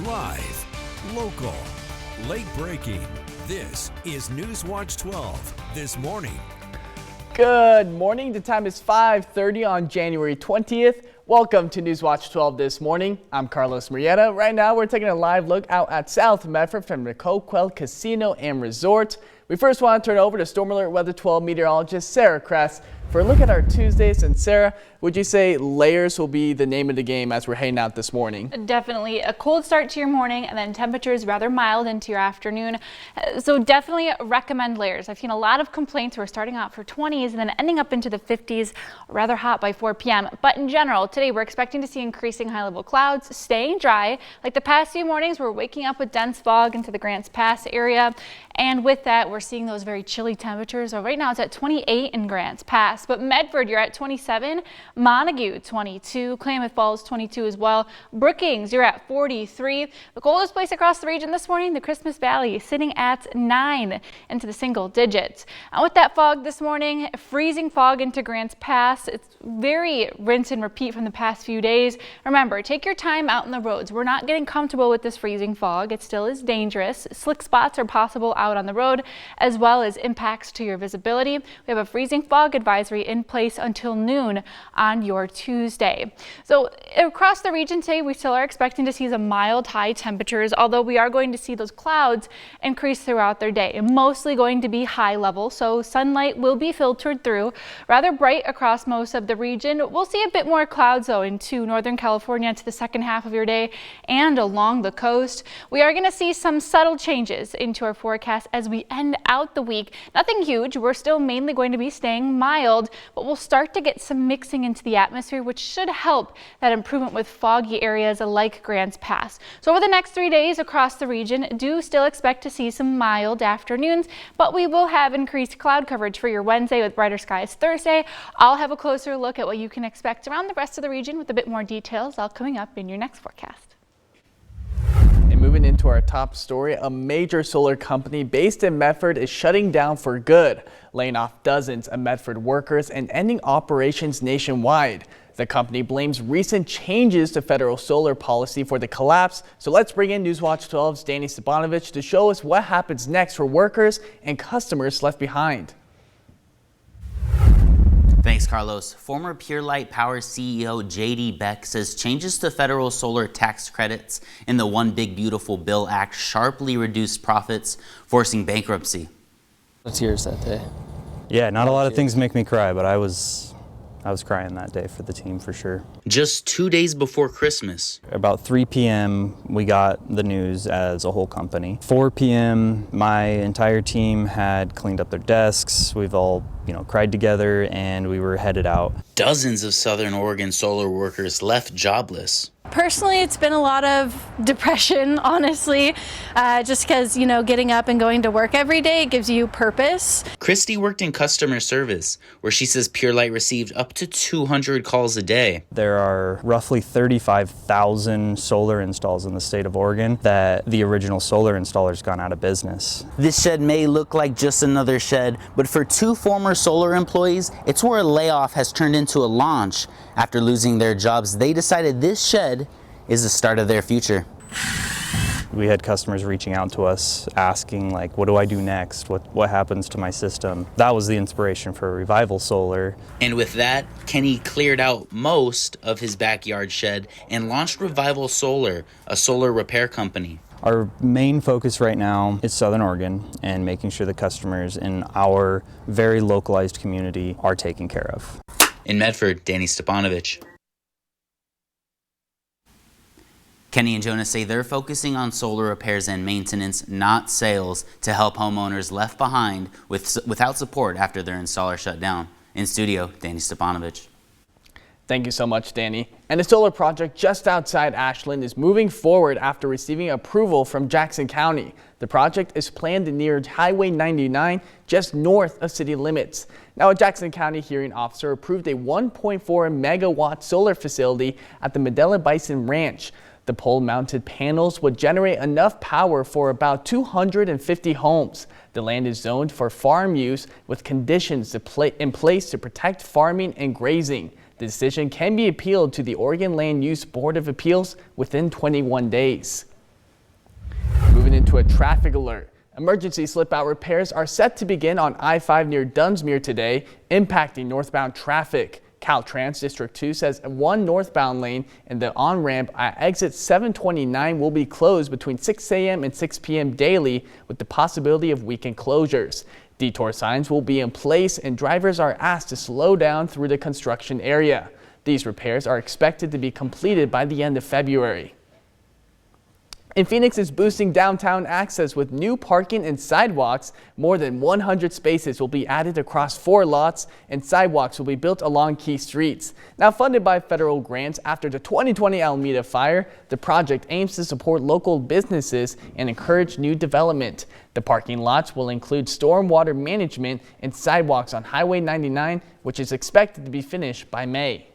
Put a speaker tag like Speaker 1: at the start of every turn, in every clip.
Speaker 1: Live, local, late breaking. This is NewsWatch 12 this morning.
Speaker 2: Good morning. The time is 5:30 on January 20th. Welcome to NewsWatch 12 this morning. I'm Carlos Murrieta. Right now, we're taking a live look out at South Medford from the Coquel Casino and Resort. We first want to turn over to Storm Alert Weather 12 meteorologist Sarah Kress for a look at our Tuesdays. And Sarah, would you say layers will be the name of the game as we're heading out this morning?
Speaker 3: Definitely a cold start to your morning and then temperatures rather mild into your afternoon. So definitely recommend layers. I've seen a lot of complaints. We're starting out for 20s and then ending up into the 50s, rather hot by 4 p.m. But in general, today we're expecting to see increasing high level clouds, staying dry. Like the past few mornings, we're waking up with dense fog into the Grants Pass area. And with that, we're seeing those very chilly temperatures. So right now it's at 28 in Grants Pass, but Medford, you're at 27. Montague, 22. Klamath Falls, 22 as well. Brookings, you're at 43. The coldest place across the region this morning, the Christmas Valley, sitting at 9 into the single digits. And with that fog this morning, freezing fog into Grants Pass. It's very rinse and repeat from the past few days. Remember, take your time out on the roads. We're not getting comfortable with this freezing fog. It still is dangerous. Slick spots are possible out on the road, as well as impacts to your visibility. We have a freezing fog advisory in place until noon on your Tuesday. So across the region today, we still are expecting to see some mild high temperatures, although we are going to see those clouds increase throughout their day. Mostly going to be high level, so sunlight will be filtered through. Rather bright across most of the region. We'll see a bit more clouds though into Northern California to the second half of your day and along the coast. We are going to see some subtle changes into our forecast as we end out the week. Nothing huge. We're still mainly going to be staying mild, but we'll start to get some mixing into the atmosphere, which should help that improvement with foggy areas like Grants Pass. So over the next 3 days across the region, do still expect to see some mild afternoons, but we will have increased cloud coverage for your Wednesday with brighter skies Thursday. I'll have a closer look at what you can expect around the rest of the region with a bit more details all coming up in your next forecast.
Speaker 2: And moving into our top story, a major solar company based in Medford is shutting down for good, laying off dozens of Medford workers and ending operations nationwide. The company blames recent changes to federal solar policy for the collapse. So let's bring in NewsWatch 12's Danny Stepanovich to show us what happens next for workers and customers left behind.
Speaker 4: Thanks, Carlos. Former Pure Light Power CEO J.D. Beck says changes to federal solar tax credits in the One Big Beautiful Bill Act sharply reduced profits, forcing bankruptcy.
Speaker 5: Tears that day.
Speaker 6: Yeah, not a lot of things make me cry, but I was crying that day for the team for sure.
Speaker 4: Just 2 days before Christmas.
Speaker 6: About 3 p.m. we got the news as a whole company. 4 p.m. my entire team had cleaned up their desks. We've all, cried together and we were headed out.
Speaker 4: Dozens of Southern Oregon solar workers left jobless.
Speaker 7: Personally, it's been a lot of depression, honestly, just because, getting up and going to work every day gives you purpose.
Speaker 4: Christy worked in customer service, where she says Pure Light received up to 200 calls a day.
Speaker 6: There are roughly 35,000 solar installs in the state of Oregon that the original solar installers gone out of business.
Speaker 4: This shed may look like just another shed, but for two former solar employees, it's where a layoff has turned into a launch. After losing their jobs, they decided this shed is the start of their future.
Speaker 6: We had customers reaching out to us asking, what do I do next? What happens to my system? That was the inspiration for Revival Solar.
Speaker 4: And with that, Kenny cleared out most of his backyard shed and launched Revival Solar, a solar repair company.
Speaker 6: Our main focus right now is Southern Oregon and making sure the customers in our very localized community are taken care of.
Speaker 4: In Medford, Danny Stepanovich. Kenny and Jonah say they're focusing on solar repairs and maintenance, not sales, to help homeowners left behind without support after their installer shut down. In studio, Danny Stepanovich.
Speaker 2: Thank you so much, Danny. And the solar project just outside Ashland is moving forward after receiving approval from Jackson County. The project is planned near Highway 99, just north of city limits. Now, a Jackson County hearing officer approved a 1.4 megawatt solar facility at the Medela Bison Ranch. The pole-mounted panels would generate enough power for about 250 homes. The land is zoned for farm use with conditions in place to protect farming and grazing. The decision can be appealed to the Oregon Land Use Board of Appeals within 21 days. into a traffic alert. Emergency slip-out repairs are set to begin on I-5 near Dunsmuir today, impacting northbound traffic. Caltrans District 2 says one northbound lane and the on-ramp at exit 729 will be closed between 6 a.m. and 6 p.m. daily, with the possibility of weekend closures. Detour signs will be in place and drivers are asked to slow down through the construction area. These repairs are expected to be completed by the end of February. And Phoenix is boosting downtown access with new parking and sidewalks. More than 100 spaces will be added across 4 lots, and sidewalks will be built along key streets. Now funded by federal grants after the 2020 Alameda fire, the project aims to support local businesses and encourage new development. The parking lots will include stormwater management and sidewalks on Highway 99, which is expected to be finished by May.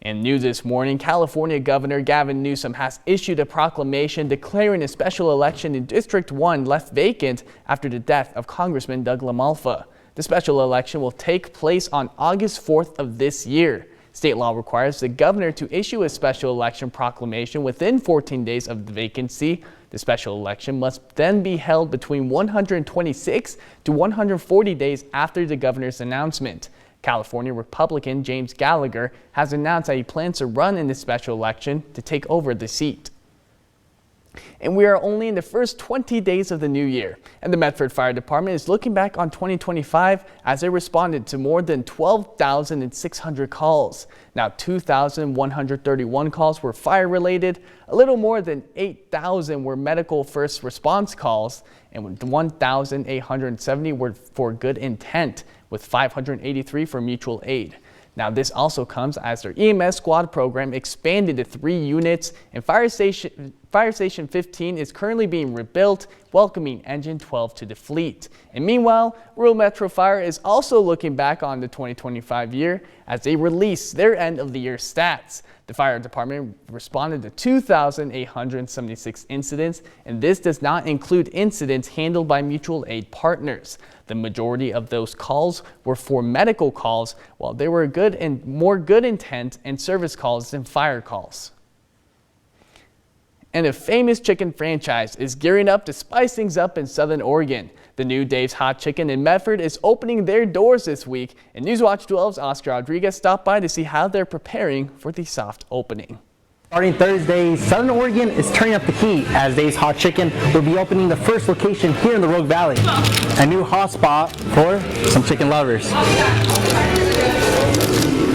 Speaker 2: In news this morning, California Governor Gavin Newsom has issued a proclamation declaring a special election in District 1 left vacant after the death of Congressman Doug LaMalfa. The special election will take place on August 4th of this year. State law requires the governor to issue a special election proclamation within 14 days of the vacancy. The special election must then be held between 126 to 140 days after the governor's announcement. California Republican James Gallagher has announced that he plans to run in this special election to take over the seat. And we are only in the first 20 days of the new year, and the Medford Fire Department is looking back on 2025 as they responded to more than 12,600 calls. Now, 2,131 calls were fire-related, a little more than 8,000 were medical first response calls, and 1,870 were for good intent, with 583 for mutual aid. Now, this also comes as their EMS squad program expanded to 3 units, and Fire Station 15 is currently being rebuilt, welcoming Engine 12 to the fleet. And meanwhile, Rural Metro Fire is also looking back on the 2025 year as they release their end of the year stats. The fire department responded to 2,876 incidents, and this does not include incidents handled by mutual aid partners. The majority of those calls were for medical calls, while there were more good intent and service calls than fire calls. And a famous chicken franchise is gearing up to spice things up in Southern Oregon. The new Dave's Hot Chicken in Medford is opening their doors this week, and NewsWatch 12's Oscar Rodriguez stopped by to see how they're preparing for the soft opening.
Speaker 8: Starting Thursday, Southern Oregon is turning up the heat as Dave's Hot Chicken will be opening the first location here in the Rogue Valley. A new hot spot for some chicken lovers.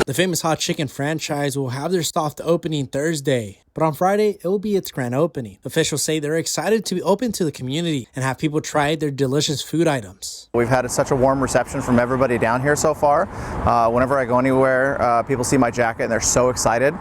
Speaker 9: The famous hot chicken franchise will have their soft opening Thursday, but on Friday, it will be its grand opening. Officials say they're excited to be open to the community and have people try their delicious food items.
Speaker 10: We've had such a warm reception from everybody down here so far. Whenever I go anywhere, people see my jacket and they're so excited.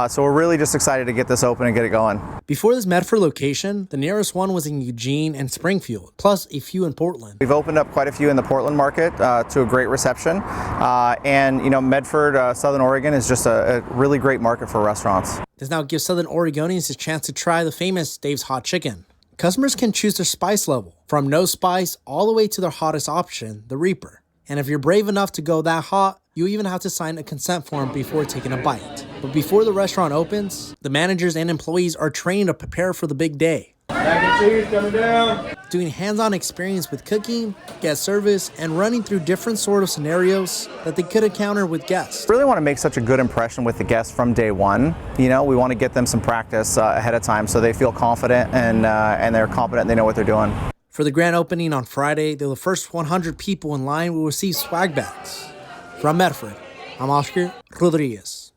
Speaker 10: So we're really just excited to get this open and get it going.
Speaker 9: Before this Medford location, the nearest one was in Eugene and Springfield, plus a few in Portland.
Speaker 10: We've opened up quite a few in the Portland market to a great reception. And you know, Medford, Southern Oregon is just a really great market for restaurants.
Speaker 9: This now gives Southern Oregonians a chance to try the famous Dave's Hot Chicken. Customers can choose their spice level, from no spice all the way to their hottest option, the Reaper. And if you're brave enough to go that hot, you even have to sign a consent form before taking a bite. But before the restaurant opens, the managers and employees are trained to prepare for the big day.
Speaker 11: Mac and cheese coming down.
Speaker 9: Doing hands-on experience with cooking, guest service, and running through different sort of scenarios that they could encounter with guests.
Speaker 10: Really want to make such a good impression with the guests from day one. You know, we want to get them some practice ahead of time so they feel confident and they're competent and they know what they're doing.
Speaker 9: For the grand opening on Friday, the first 100 people in line will receive swag bags. From Medford, I'm Oscar Rodriguez.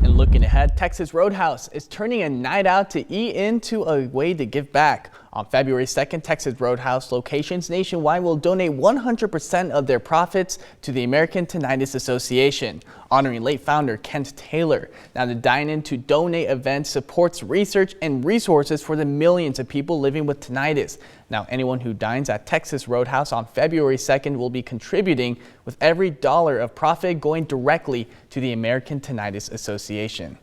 Speaker 2: And looking ahead, Texas Roadhouse is turning a night out to eat into a way to give back. On February 2nd, Texas Roadhouse locations nationwide will donate 100% of their profits to the American Tinnitus Association, honoring late founder Kent Taylor. Now, the Dine In to Donate event supports research and resources for the millions of people living with tinnitus. Now, anyone who dines at Texas Roadhouse on February 2nd will be contributing, with every dollar of profit going directly to the American Tinnitus Association.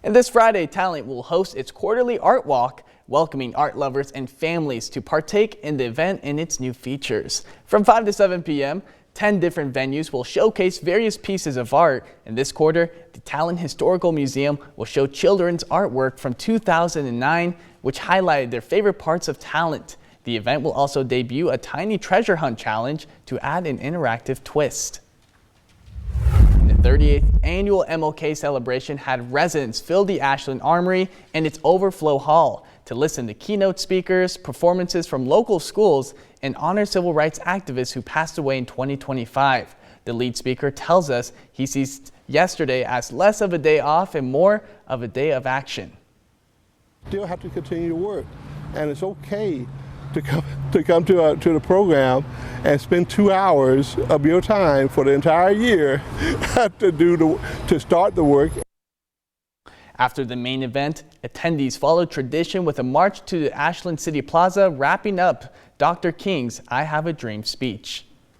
Speaker 2: And this Friday, Talent will host its quarterly art walk, welcoming art lovers and families to partake in the event and its new features. From 5 to 7 p.m., 10 different venues will showcase various pieces of art. In this quarter, the Talent Historical Museum will show children's artwork from 2009, which highlighted their favorite parts of talent. The event will also debut a tiny treasure hunt challenge to add an interactive twist. The 38th annual MLK celebration had residents fill the Ashland Armory and its overflow hall to listen to keynote speakers, performances from local schools, and honor civil rights activists who passed away in 2025. The lead speaker tells us he sees yesterday as less of a day off and more of a day of action.
Speaker 11: Still have to continue to work, and it's okay to come to the program and spend 2 hours of your time for the entire year to start the work.
Speaker 2: After the main event, attendees followed tradition with a march to the Ashland City Plaza, wrapping up Dr. King's I Have a Dream speech.